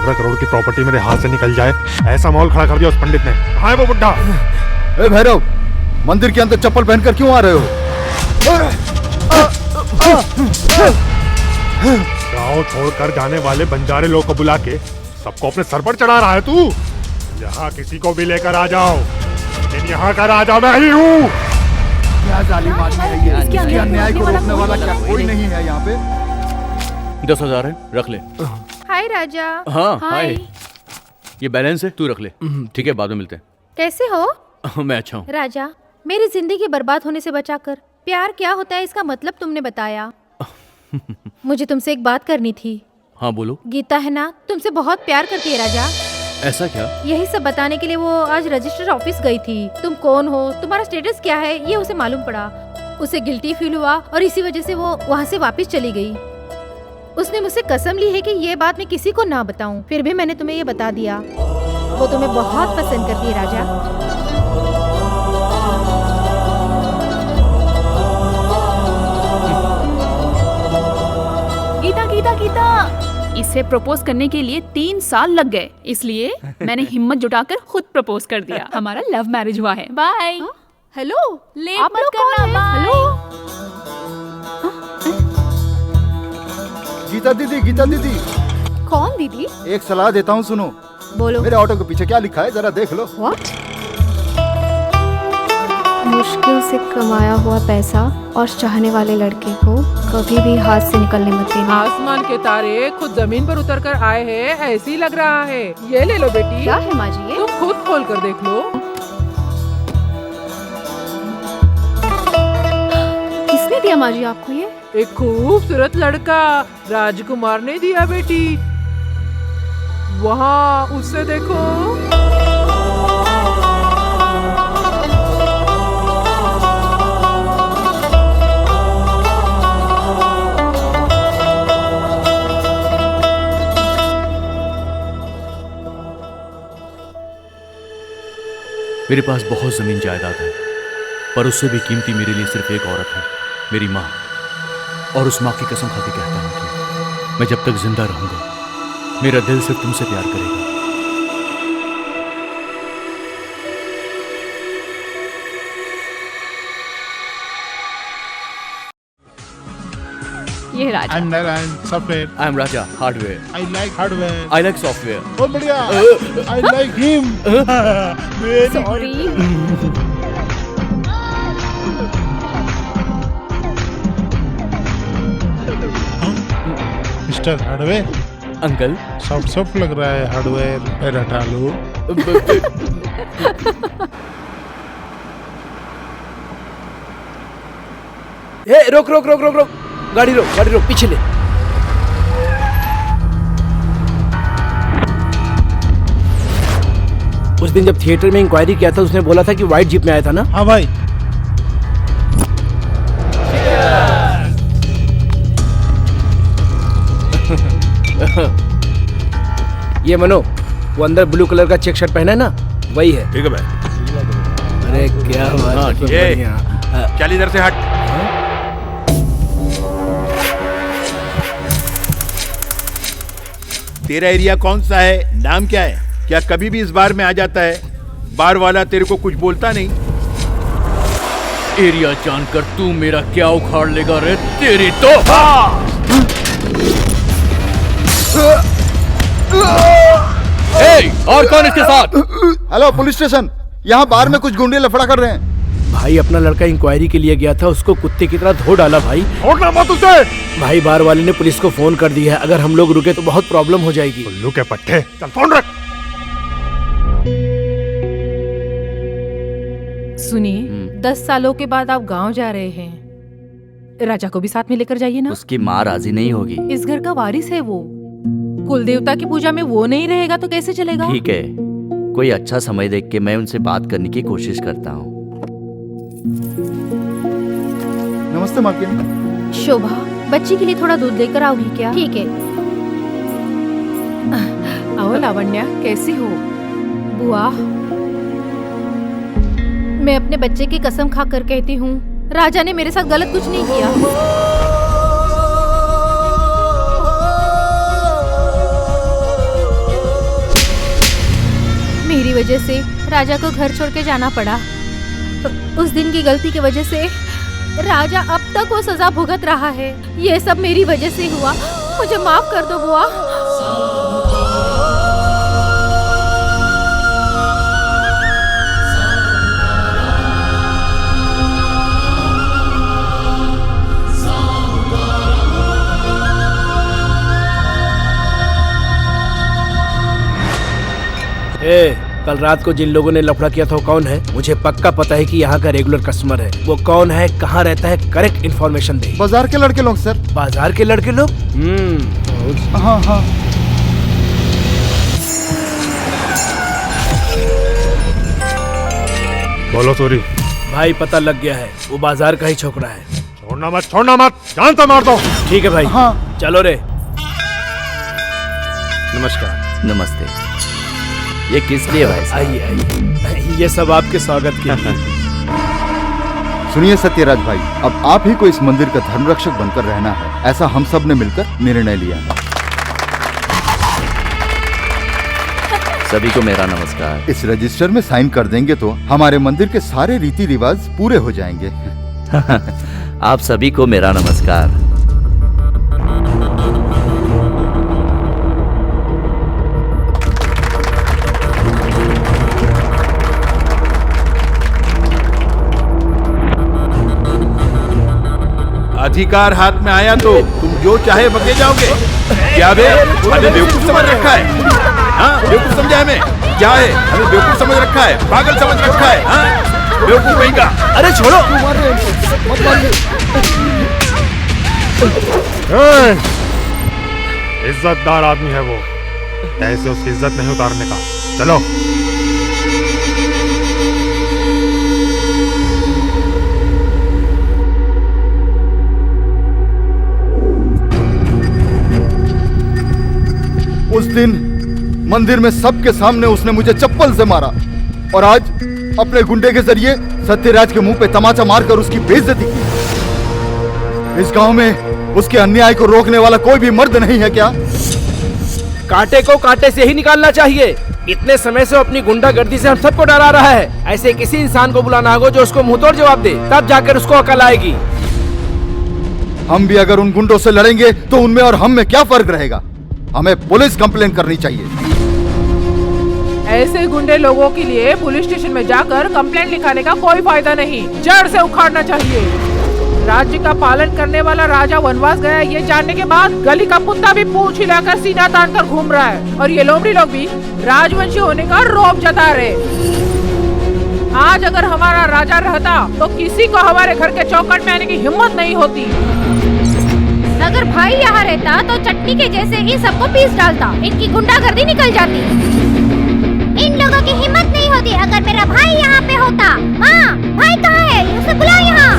15 करोड़ की प्रॉपर्टी मेरे हाथ से निकल जाए, ऐसा माहौल खड़ा कर दिया उस पंडित ने। कहाँ है वो बुड्ढा? ए भैरव, मंदिर के अंदर चप्पल पहनकर क्यों आ रहे हो? गाँव छोड़कर जाने वाले बंजारे लोग को बुला के सबको अपने सर पर चढ़ा रहा है तू। यहाँ किसी को भी लेकर आ जाओ, लेकिन यहाँ का राजा मैं ही हूँ। क्या जालिम आदमी है ये? इसके अन्याय को रोकने वाला क्या कोई नहीं है यहाँ पे? 10,000 है, रख ले। हाय राजा। हाँ हाय। ये बैलेंस है, तू रख ले। ठीक है, बाद में मिलते हैं। कैसे हो? मैं अच्छा हूँ। राजा, मेरी जिंदगी बर्बाद होने से बचाकर प्यार क्या होता है इसका मतलब तुमने बताया। मुझे तुमसे एक बात करनी थी। हाँ बोलो। गीता है ना, तुमसे बहुत प्यार करती है राजा। ऐसा क्या? यही सब बताने के लिए वो आज रजिस्टर ऑफिस गई थी। तुम कौन हो, तुम्हारा स्टेटस क्या है, ये उसे मालूम पड़ा। उसे गिल्टी फील हुआ और इसी वजह से वो वहाँ से वापस चली गई। उसने मुझसे कसम ली है कि ये बात मैं किसी को ना बताऊं। फिर भी मैंने तुम्हें ये बता दिया। वो तुम्हें बहुत पसंद करती है राजा। गीता गीता गीता, इसे प्रपोज करने के लिए 3 साल लग गए, इसलिए मैंने हिम्मत जुटाकर खुद प्रपोज कर दिया। हमारा लव मैरिज हुआ है। बाय। हेलो, लेट आप मत लोग करना। कौन हैं? बाय। गीता दीदी, कौन दीदी? एक सलाह देता हूँ, सुनो। बोलो। मेरे ऑटो के पीछे क्या लिखा है जरा देख लो। What? मुश्किल से कमाया हुआ पैसा और चाहने वाले लड़के को कभी भी हाथ से निकलने मत देना। आसमान के तारे खुद जमीन पर उतर कर आए हैं, ऐसे ही लग रहा है। ये ले लो बेटी। क्या है माँ जी ये? तुम खुद खोल कर देख लो। किसने दिया माँ जी आपको ये? एक खूबसूरत लड़का राजकुमार ने दिया बेटी। वहाँ उससे देखो। मेरे पास बहुत जमीन जायदाद है, पर उससे भी कीमती मेरे लिए सिर्फ एक औरत है, मेरी माँ। और उस माँ की कसम खा के कहता हूँ कि मैं जब तक जिंदा रहूंगा मेरा दिल सिर्फ तुमसे प्यार करेगा। ये राजा। I'm Narayan, software. I am Raja, hardware. I like hardware. I like software. बहुत बढ़िया। I like him. Very sorry. Mister hardware, uncle. Soft लग रहा है हार्डवेयर। पैर हटा लो। ए, रोक रोक रोक रोक रोक, गाड़ी रोक, पीछे ले। उस दिन जब थिएटर में इंक्वायरी किया था उसने बोला था कि व्हाइट जीप में आया था ना? हाँ भाई। ये मनो, वो अंदर ब्लू कलर का चेक शर्ट पहना है ना, वही है। ठीक है भाई। अरे क्या बात है। चल इधर से हट। तेरा एरिया कौन सा है, नाम क्या है? क्या कभी भी इस बार में आ जाता है? बार वाला तेरे को कुछ बोलता नहीं? एरिया जानकर तू मेरा क्या उखाड़ लेगा रे? तेरी तो और कौन इसके साथ? हेलो पुलिस स्टेशन, यहाँ बार में कुछ गुंडे लफड़ा कर रहे हैं। भाई अपना लड़का इंक्वायरी के लिए गया था, उसको कुत्ते की तरह धो डाला भाई। छोड़ना मत उसे। भाई बार वाले ने पुलिस को फोन कर दिया है, अगर हम लोग रुके तो बहुत प्रॉब्लम हो जाएगी। उल्लू के पट्टे, चल फोन रख। सुनिए, 10 सालों के बाद आप गांव जा रहे हैं। राजा को भी साथ में लेकर जाइए ना। उसकी माँ राजी नहीं होगी। इस घर का वारिस है वो। कुल देवता की पूजा में वो नहीं रहेगा तो कैसे चलेगा? ठीक है, कोई अच्छा समय देख के मैं उनसे बात करने की कोशिश करता हूँ। नमस्ते मालकिन। शोभा, बच्ची के लिए थोड़ा दूध लेकर आओगी क्या? ठीक है। आओ लावण्या, कैसी हो? बुआ, मैं अपने बच्चे की कसम खाकर कहती हूँ, राजा ने मेरे साथ गलत कुछ नहीं किया। वजह से राजा को घर छोड़ के जाना पड़ा। उस दिन की गलती की वजह से राजा अब तक वो सजा भुगत रहा है। ये सब मेरी वजह से हुआ, मुझे माफ कर दो बुआ। कल रात को जिन लोगों ने लफड़ा किया था वो कौन है? मुझे पक्का पता है कि यहाँ का रेगुलर कस्टमर है। वो कौन है, कहाँ रहता है, करेक्ट इन्फॉर्मेशन दे। बाजार के लड़के लोग सर। बाजार के लड़के लोग? हाँ हाँ। बोलो सूरी। भाई पता लग गया है, वो बाजार का ही छोकरा है। छोड़ना मत, जान से मार दो। ठीक है भाई। हाँ। चलो रे। नमस्कार। नमस्ते। ये किस लिए भाई? आइए आइए, ये सब आपके स्वागत के लिए। सुनिए सत्यराज भाई, अब आप ही को इस मंदिर का धर्मरक्षक बनकर रहना है, ऐसा हम सब ने मिलकर निर्णय लिया है। सभी को मेरा नमस्कार। इस रजिस्टर में साइन कर देंगे तो हमारे मंदिर के सारे रीति रिवाज पूरे हो जाएंगे। आप सभी को मेरा नमस्कार। अधिकार हाथ में आया तो तुम जो चाहे बके जाओगे। क्या बे, हमें बेवकूफ समझ रखा है? हाँ, बेवकूफ समझा हमें? क्या है, हमें बेवकूफ समझ रखा है, पागल समझ रखा है? हाँ, बेवकूफ कहीं का। अरे छोड़ो। इज्जतदार आदमी है वो, ऐसे उसकी इज्जत नहीं उतारने का। चलो। उस दिन मंदिर में सबके सामने उसने मुझे चप्पल से मारा और आज अपने गुंडे के जरिए सत्यराज के मुंह पे तमाचा मारकर उसकी बेइज्जती की। इस गांव में उसके अन्याय को रोकने वाला कोई भी मर्द नहीं है क्या? कांटे को कांटे से ही निकालना चाहिए। इतने समय से अपनी गुंडागर्दी से हम सबको डरा रहा है। ऐसे किसी इंसान को बुलाना होगा जो उसको मुंहतोड़ जवाब दे, तब जाकर उसको अकल आएगी। हम भी अगर उन गुंडों से लड़ेंगे तो उनमें और हम में क्या फर्क रहेगा? हमें पुलिस कंप्लेन करनी चाहिए। ऐसे गुंडे लोगों के लिए पुलिस स्टेशन में जाकर कंप्लेंट लिखाने का कोई फायदा नहीं, जड़ से उखाड़ना चाहिए। राज्य का पालन करने वाला राजा वनवास गया ये जानने के बाद गली का कुत्ता भी पूंछ हिलाकर सीना तान कर घूम रहा है और ये लोमड़ी लोग भी राजवंशी होने का रौब जता रहे। आज अगर हमारा राजा रहता तो किसी को हमारे घर के चौखट में आने की हिम्मत नहीं होती। अगर भाई यहाँ रहता तो चटनी के जैसे इन सबको पीस डालता, इनकी गुंडागर्दी निकल जाती। इन लोगों की हिम्मत नहीं होती। अगर मेरा भाई यहाँ पे होता। माँ, भाई कहाँ है? उसे बुलाओ यहाँ।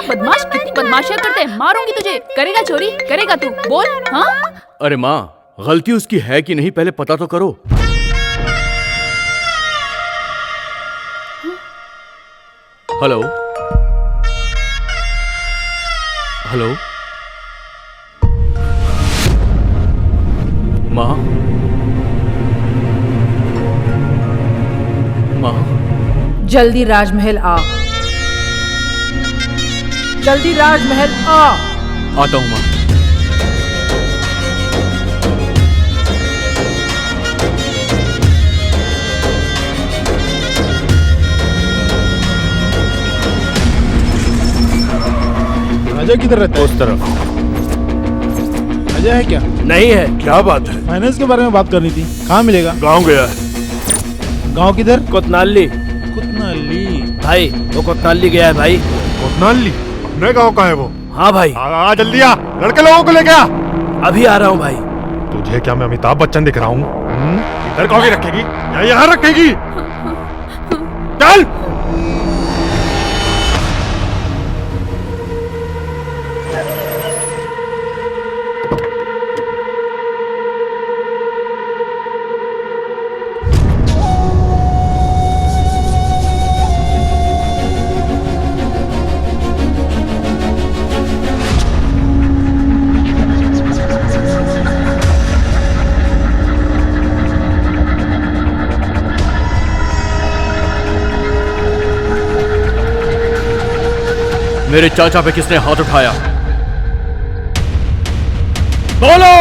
बदमाश, कितनी बदमाशियां करते हैं। मारूंगी तुझे। करेगा चोरी? करेगा तू? बोल। हाँ? अरे माँ, गलती उसकी है कि नहीं पहले पता तो करो। हेलो हेलो माँ, माँ जल्दी राजमहल आ, जल्दी राजमहल आ। आता हूँ माँ। अजय किधर रहता है? उस तरफ। अजय है क्या? नहीं है। क्या बात है? फाइनेंस के बारे में बात करनी थी। कहाँ मिलेगा? गांव गया है। गांव किधर? कोतनाली। कुतनाली। भाई वो कोतनाली गया है भाई। कोतनाली? अपने गाँव का है वो? हाँ भाई। आ जल्दी आ, लड़के लोगों को लेके आ। अभी आ रहा हूँ भाई। तुझे क्या मैं अमिताभ बच्चन दिख रहा हूँ? इधर कॉफी रखेगी या यहाँ रखेगी? चल। मेरे चाचा पे किसने हाथ उठाया? बोलो।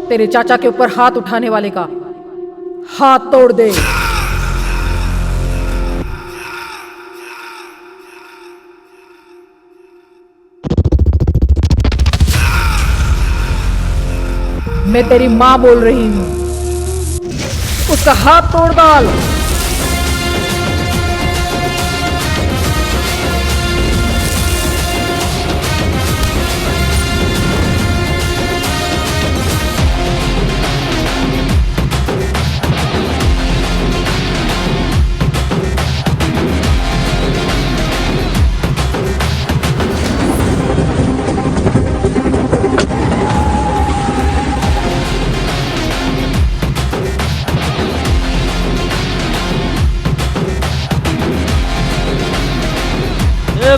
तेरे चाचा के ऊपर हाथ उठाने वाले का हाथ तोड़ दे। मैं तेरी मां बोल रही हूं, उसका हाथ तोड़ डाल।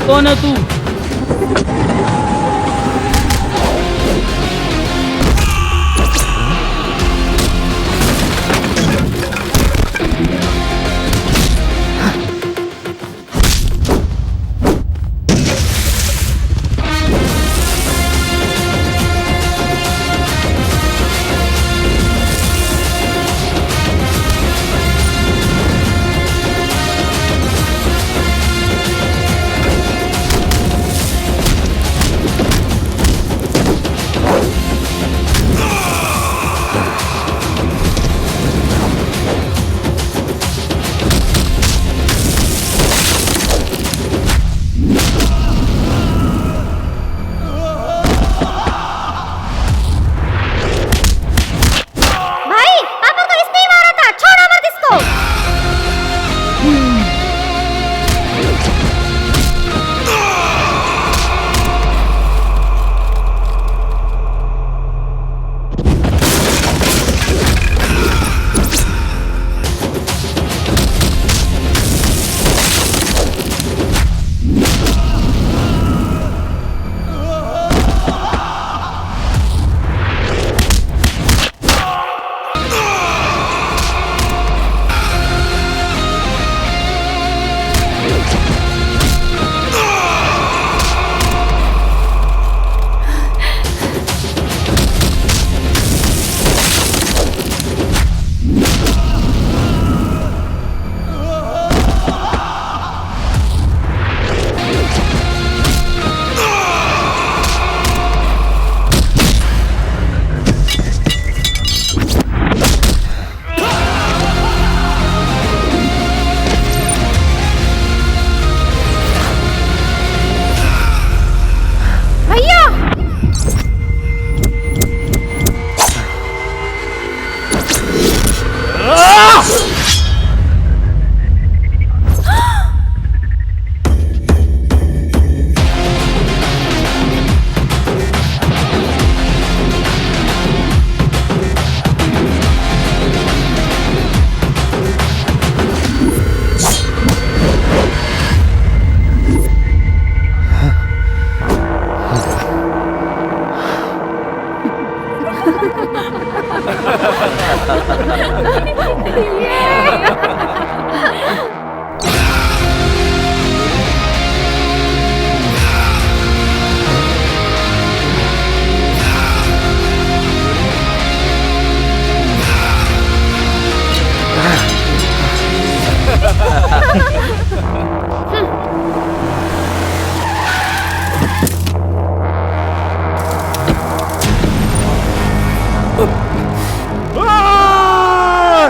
कौन है तू?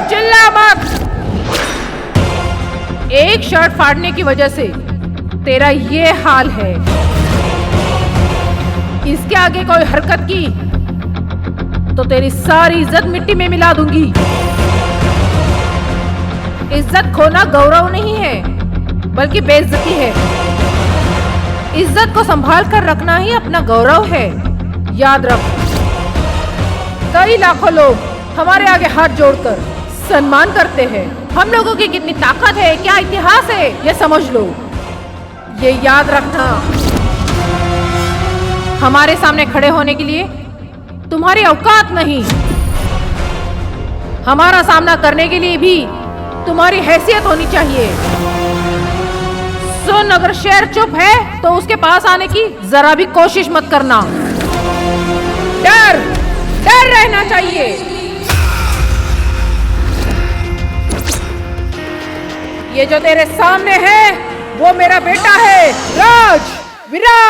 चिल्ला मत। एक शर्ट फाड़ने की वजह से तेरा ये हाल है। इसके आगे कोई हरकत की तो तेरी सारी इज्जत मिट्टी में मिला दूंगी। इज्जत खोना गौरव नहीं है बल्कि बेइज्जती है। इज्जत को संभाल कर रखना ही अपना गौरव है, याद रख। कई लाखों लोग हमारे आगे हाथ जोड़कर सम्मान करते हैं, हम लोगों की कितनी ताकत है, क्या इतिहास है, ये समझ लो। ये याद रखना, हमारे सामने खड़े होने के लिए तुम्हारी औकात नहीं, हमारा सामना करने के लिए भी तुम्हारी हैसियत होनी चाहिए। सुन, अगर शेर चुप है तो उसके पास आने की जरा भी कोशिश मत करना। डर रहना चाहिए। ये जो तेरे सामने है वो मेरा बेटा है, राज, विराट।